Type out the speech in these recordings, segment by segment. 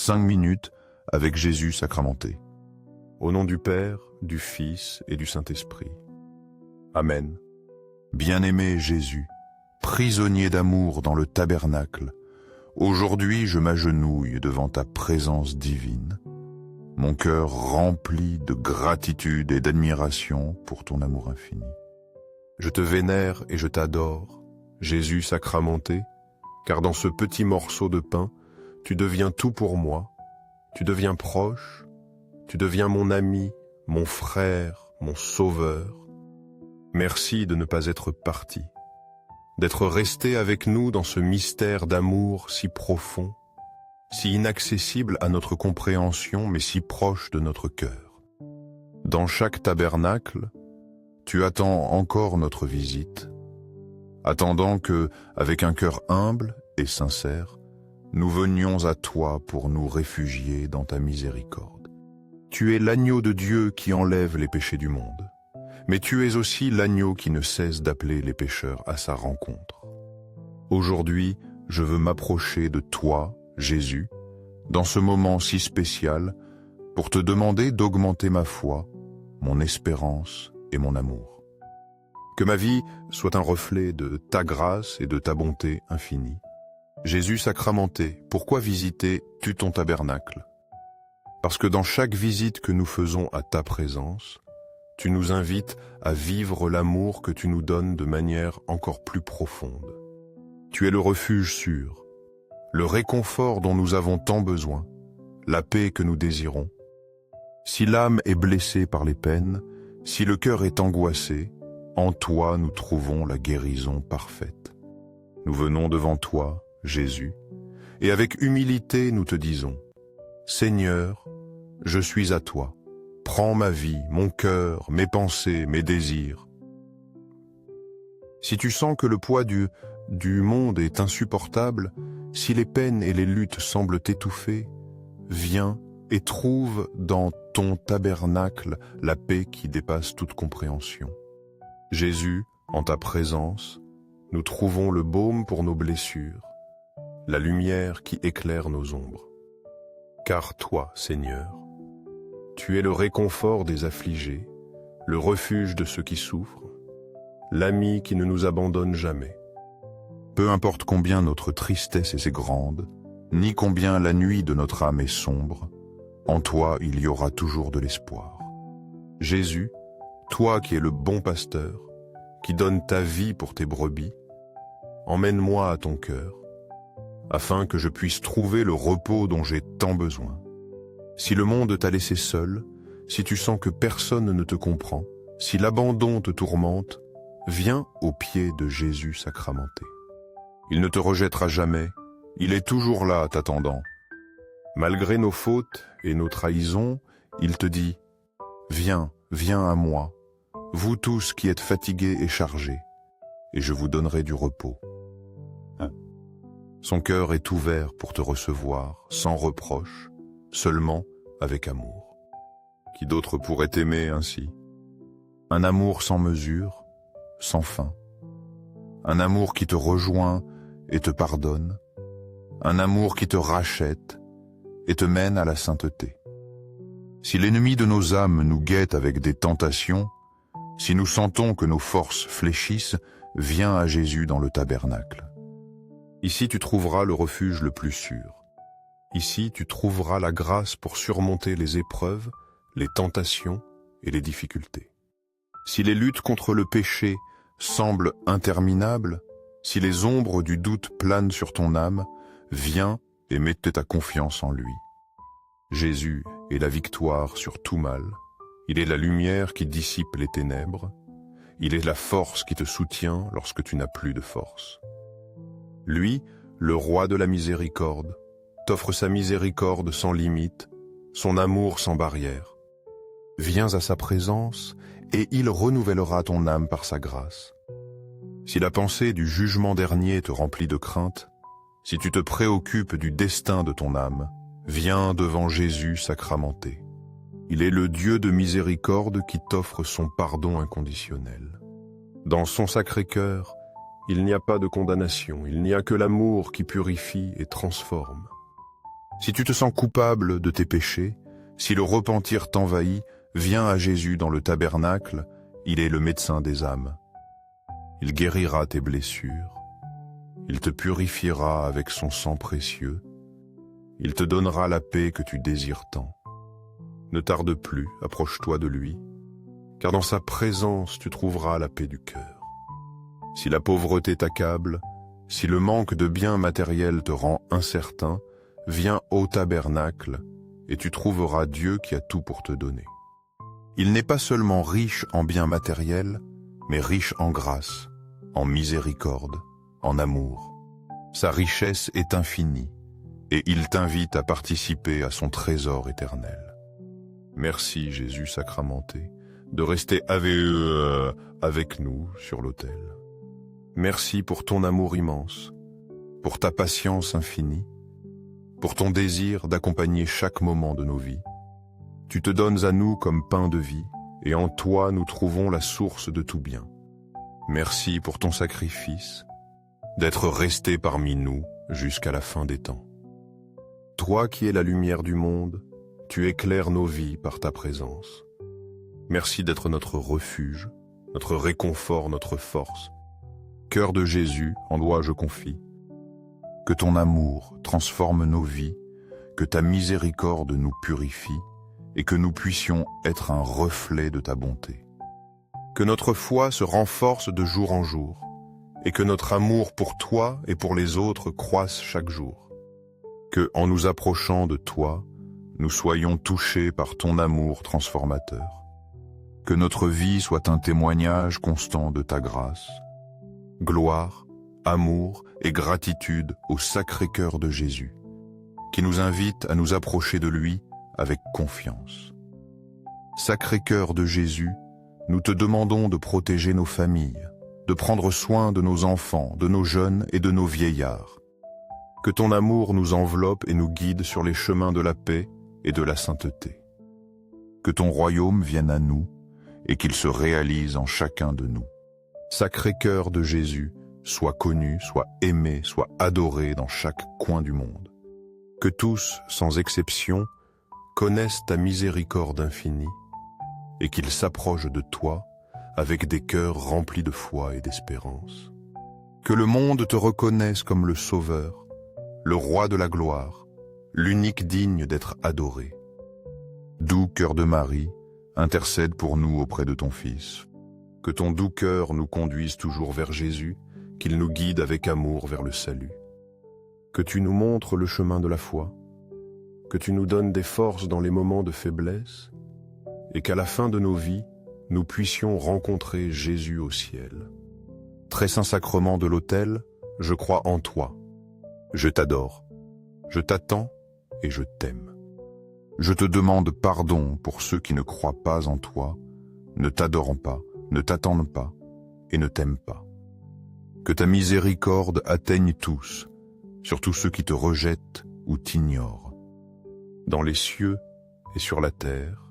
5 minutes avec Jésus sacramenté. Au nom du Père, du Fils et du Saint-Esprit. Amen. Bien-aimé Jésus, prisonnier d'amour dans le tabernacle, aujourd'hui je m'agenouille devant ta présence divine, mon cœur rempli de gratitude et d'admiration pour ton amour infini. Je te vénère et je t'adore, Jésus sacramenté, car dans ce petit morceau de pain, tu deviens tout pour moi, tu deviens proche, tu deviens mon ami, mon frère, mon sauveur. Merci de ne pas être parti, d'être resté avec nous dans ce mystère d'amour si profond, si inaccessible à notre compréhension, mais si proche de notre cœur. Dans chaque tabernacle, tu attends encore notre visite, attendant que, avec un cœur humble et sincère, nous venions à toi pour nous réfugier dans ta miséricorde. Tu es l'agneau de Dieu qui enlève les péchés du monde, mais tu es aussi l'agneau qui ne cesse d'appeler les pécheurs à sa rencontre. Aujourd'hui, je veux m'approcher de toi, Jésus, dans ce moment si spécial, pour te demander d'augmenter ma foi, mon espérance et mon amour. Que ma vie soit un reflet de ta grâce et de ta bonté infinie. Jésus sacramenté, pourquoi visiter-tu ton tabernacle? Parce que dans chaque visite que nous faisons à ta présence, tu nous invites à vivre l'amour que tu nous donnes de manière encore plus profonde. Tu es le refuge sûr, le réconfort dont nous avons tant besoin, la paix que nous désirons. Si l'âme est blessée par les peines, si le cœur est angoissé, en toi nous trouvons la guérison parfaite. Nous venons devant toi, Jésus, et avec humilité nous te disons, Seigneur, je suis à toi. Prends ma vie, mon cœur, mes pensées, mes désirs. Si tu sens que le poids du monde est insupportable, si les peines et les luttes semblent t'étouffer, viens et trouve dans ton tabernacle la paix qui dépasse toute compréhension. Jésus, en ta présence, nous trouvons le baume pour nos blessures, la lumière qui éclaire nos ombres. Car toi, Seigneur, tu es le réconfort des affligés, le refuge de ceux qui souffrent, l'ami qui ne nous abandonne jamais. Peu importe combien notre tristesse est grande, ni combien la nuit de notre âme est sombre, en toi il y aura toujours de l'espoir. Jésus, toi qui es le bon pasteur, qui donne ta vie pour tes brebis, emmène-moi à ton cœur, afin que je puisse trouver le repos dont j'ai tant besoin. Si le monde t'a laissé seul, si tu sens que personne ne te comprend, si l'abandon te tourmente, viens aux pieds de Jésus sacramenté. Il ne te rejettera jamais, il est toujours là t'attendant. Malgré nos fautes et nos trahisons, il te dit « Viens, viens à moi, vous tous qui êtes fatigués et chargés, et je vous donnerai du repos. » Son cœur est ouvert pour te recevoir, sans reproche, seulement avec amour. Qui d'autre pourrait t'aimer ainsi? Un amour sans mesure, sans fin. Un amour qui te rejoint et te pardonne. Un amour qui te rachète et te mène à la sainteté. Si l'ennemi de nos âmes nous guette avec des tentations, si nous sentons que nos forces fléchissent, viens à Jésus dans le tabernacle. Ici tu trouveras le refuge le plus sûr. Ici tu trouveras la grâce pour surmonter les épreuves, les tentations et les difficultés. Si les luttes contre le péché semblent interminables, si les ombres du doute planent sur ton âme, viens et mets ta confiance en lui. Jésus est la victoire sur tout mal. Il est la lumière qui dissipe les ténèbres. Il est la force qui te soutient lorsque tu n'as plus de force. Lui, le roi de la miséricorde, t'offre sa miséricorde sans limite, son amour sans barrière. Viens à sa présence et il renouvellera ton âme par sa grâce. Si la pensée du jugement dernier te remplit de crainte, si tu te préoccupes du destin de ton âme, viens devant Jésus sacramenté. Il est le Dieu de miséricorde qui t'offre son pardon inconditionnel. Dans son sacré cœur, il n'y a pas de condamnation, il n'y a que l'amour qui purifie et transforme. Si tu te sens coupable de tes péchés, si le repentir t'envahit, viens à Jésus dans le tabernacle, il est le médecin des âmes. Il guérira tes blessures, il te purifiera avec son sang précieux, il te donnera la paix que tu désires tant. Ne tarde plus, approche-toi de lui, car dans sa présence tu trouveras la paix du cœur. Si la pauvreté t'accable, si le manque de biens matériels te rend incertain, viens au tabernacle et tu trouveras Dieu qui a tout pour te donner. Il n'est pas seulement riche en biens matériels, mais riche en grâce, en miséricorde, en amour. Sa richesse est infinie et il t'invite à participer à son trésor éternel. Merci Jésus sacramenté de rester avec nous sur l'autel. Merci pour ton amour immense, pour ta patience infinie, pour ton désir d'accompagner chaque moment de nos vies. Tu te donnes à nous comme pain de vie, et en toi nous trouvons la source de tout bien. Merci pour ton sacrifice, d'être resté parmi nous jusqu'à la fin des temps. Toi qui es la lumière du monde, tu éclaires nos vies par ta présence. Merci d'être notre refuge, notre réconfort, notre force. Cœur de Jésus, en toi je confie. Que ton amour transforme nos vies, que ta miséricorde nous purifie et que nous puissions être un reflet de ta bonté. Que notre foi se renforce de jour en jour et que notre amour pour toi et pour les autres croisse chaque jour. Que, en nous approchant de toi, nous soyons touchés par ton amour transformateur. Que notre vie soit un témoignage constant de ta grâce. Gloire, amour et gratitude au Sacré-Cœur de Jésus, qui nous invite à nous approcher de lui avec confiance. Sacré-Cœur de Jésus, nous te demandons de protéger nos familles, de prendre soin de nos enfants, de nos jeunes et de nos vieillards. Que ton amour nous enveloppe et nous guide sur les chemins de la paix et de la sainteté. Que ton royaume vienne à nous et qu'il se réalise en chacun de nous. Sacré-Cœur de Jésus, sois connu, sois aimé, sois adoré dans chaque coin du monde. Que tous, sans exception, connaissent ta miséricorde infinie et qu'ils s'approchent de toi avec des cœurs remplis de foi et d'espérance. Que le monde te reconnaisse comme le Sauveur, le Roi de la gloire, l'unique digne d'être adoré. Doux cœur de Marie, intercède pour nous auprès de ton Fils. Que ton doux cœur nous conduise toujours vers Jésus, qu'il nous guide avec amour vers le salut. Que tu nous montres le chemin de la foi, que tu nous donnes des forces dans les moments de faiblesse, et qu'à la fin de nos vies, nous puissions rencontrer Jésus au ciel. Très saint sacrement de l'autel, je crois en toi. Je t'adore, je t'attends et je t'aime. Je te demande pardon pour ceux qui ne croient pas en toi, ne t'adorent pas, ne t'attendent pas et ne t'aiment pas. Que ta miséricorde atteigne tous, surtout ceux qui te rejettent ou t'ignorent. Dans les cieux et sur la terre,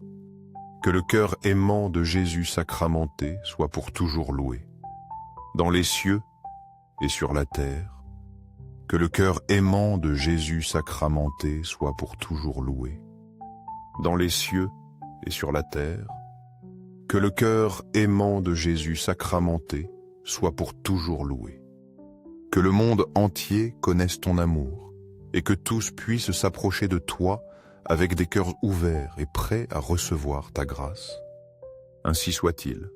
que le cœur aimant de Jésus sacramenté soit pour toujours loué. Dans les cieux et sur la terre, que le cœur aimant de Jésus sacramenté soit pour toujours loué. Dans les cieux et sur la terre, que le cœur aimant de Jésus sacramenté soit pour toujours loué. Que le monde entier connaisse ton amour et que tous puissent s'approcher de toi avec des cœurs ouverts et prêts à recevoir ta grâce. Ainsi soit-il.